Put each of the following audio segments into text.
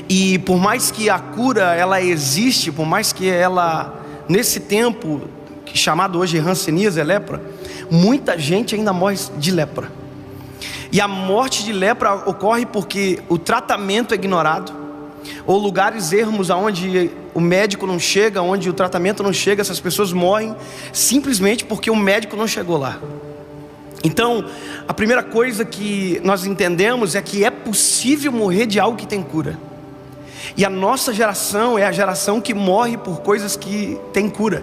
E por mais que a cura ela existe, por mais que ela, nesse tempo chamado hoje hanseníase, é lepra, muita gente ainda morre de lepra. E a morte de lepra ocorre porque o tratamento é ignorado, ou lugares ermos onde o médico não chega, onde o tratamento não chega. Essas pessoas morrem simplesmente porque o médico não chegou lá. Então, a primeira coisa que nós entendemos é que é possível morrer de algo que tem cura. E a nossa geração é a geração que morre por coisas que tem cura.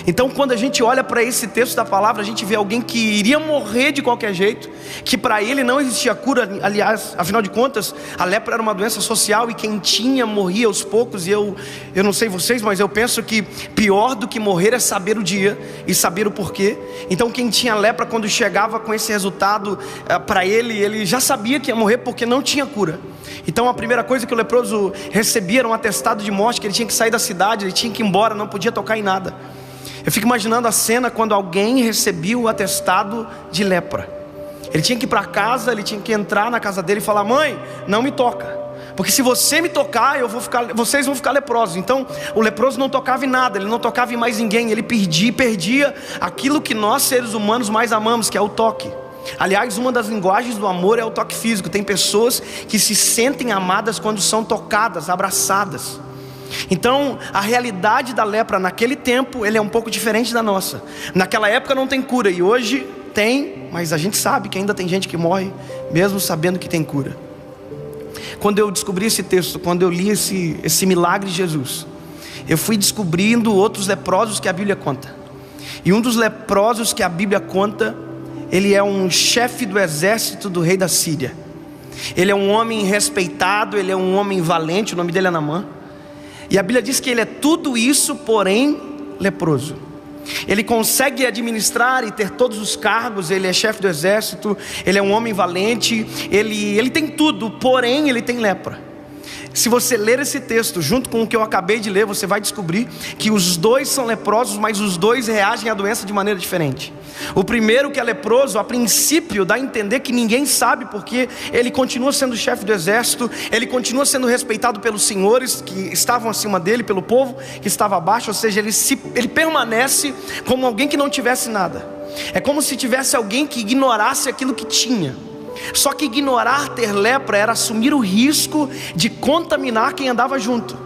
Então, quando a gente olha para esse texto da palavra, a gente vê alguém que iria morrer de qualquer jeito, que para ele não existia cura. Aliás, afinal de contas, a lepra era uma doença social e quem tinha morria aos poucos. E eu não sei vocês, mas eu penso que pior do que morrer é saber o dia e saber o porquê. Então quem tinha lepra, quando chegava com esse resultado para ele já sabia que ia morrer porque não tinha cura. Então a primeira coisa que o leproso recebia era um atestado de morte, que ele tinha que sair da cidade, ele tinha que ir embora, não podia tocar em nada. Eu fico imaginando a cena quando alguém recebia o atestado de lepra. Ele tinha que ir para casa, ele tinha que entrar na casa dele e falar: mãe, não me toca, porque se você me tocar, vocês vão ficar leprosos. Então o leproso não tocava em nada, ele não tocava em mais ninguém, ele perdia aquilo que nós seres humanos mais amamos, que é o toque. Aliás, uma das linguagens do amor é o toque físico. Tem pessoas que se sentem amadas quando são tocadas, abraçadas. Então a realidade da lepra naquele tempo, ele é um pouco diferente da nossa. Naquela época não tem cura, e hoje tem, mas a gente sabe que ainda tem gente que morre mesmo sabendo que tem cura. Quando eu descobri esse texto, quando eu li esse milagre de Jesus, eu fui descobrindo outros leprosos que a Bíblia conta. E um dos leprosos que a Bíblia conta, ele é um chefe do exército do rei da Síria. Ele é um homem respeitado, ele é um homem valente, o nome dele é Naamã. E a Bíblia diz que ele é tudo isso, porém leproso. Ele consegue administrar e ter todos os cargos, ele é chefe do exército, ele é um homem valente, ele tem tudo, porém ele tem lepra. Se você ler esse texto junto com o que eu acabei de ler, você vai descobrir que os dois são leprosos, mas os dois reagem à doença de maneira diferente. O primeiro, que é leproso, a princípio dá a entender que ninguém sabe, porque ele continua sendo chefe do exército, ele continua sendo respeitado pelos senhores que estavam acima dele, pelo povo que estava abaixo. Ou seja, ele permanece como alguém que não tivesse nada. É como se tivesse alguém que ignorasse aquilo que tinha. Só que ignorar ter lepra era assumir o risco de contaminar quem andava junto.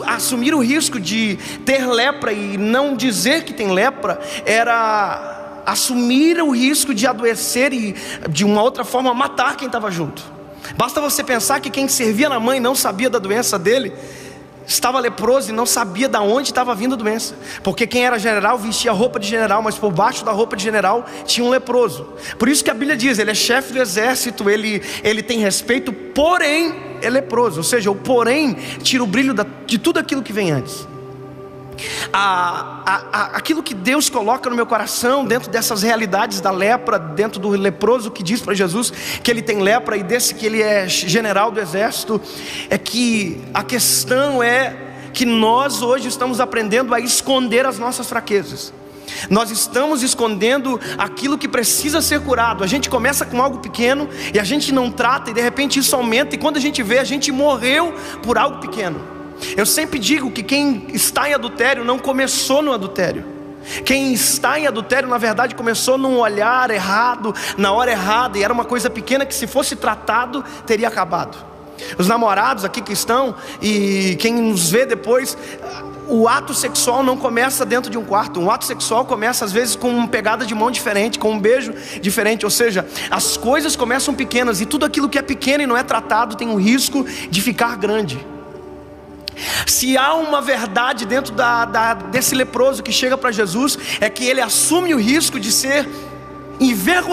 Assumir o risco de ter lepra e não dizer que tem lepra era assumir o risco de adoecer e de uma outra forma matar quem estava junto. Basta você pensar que quem servia na mãe não sabia da doença dele, estava leproso e não sabia de onde estava vindo a doença, porque quem era general vestia roupa de general, mas por baixo da roupa de general tinha um leproso. Por isso que a Bíblia diz, ele é chefe do exército, ele tem respeito, porém é leproso. Ou seja, o porém tira o brilho de tudo aquilo que vem antes. Aquilo que Deus coloca no meu coração dentro dessas realidades da lepra, dentro do leproso que diz para Jesus que ele tem lepra, e desse que ele é general do exército, é que a questão é que nós hoje estamos aprendendo a esconder as nossas fraquezas. Nós estamos escondendo aquilo que precisa ser curado. A gente começa com algo pequeno e a gente não trata, e de repente isso aumenta, e quando a gente vê, a gente morreu por algo pequeno. Eu sempre digo que quem está em adultério não começou no adultério. Quem está em adultério, na verdade, começou num olhar errado, na hora errada, e era uma coisa pequena que, se fosse tratado, teria acabado. Os namorados aqui que estão, e quem nos vê depois, o ato sexual não começa dentro de um quarto. Um ato sexual começa às vezes com uma pegada de mão diferente, com um beijo diferente. Ou seja, as coisas começam pequenas, e tudo aquilo que é pequeno e não é tratado tem o risco de ficar grande. Se há uma verdade dentro desse leproso que chega para Jesus, é que ele assume o risco de ser envergonhado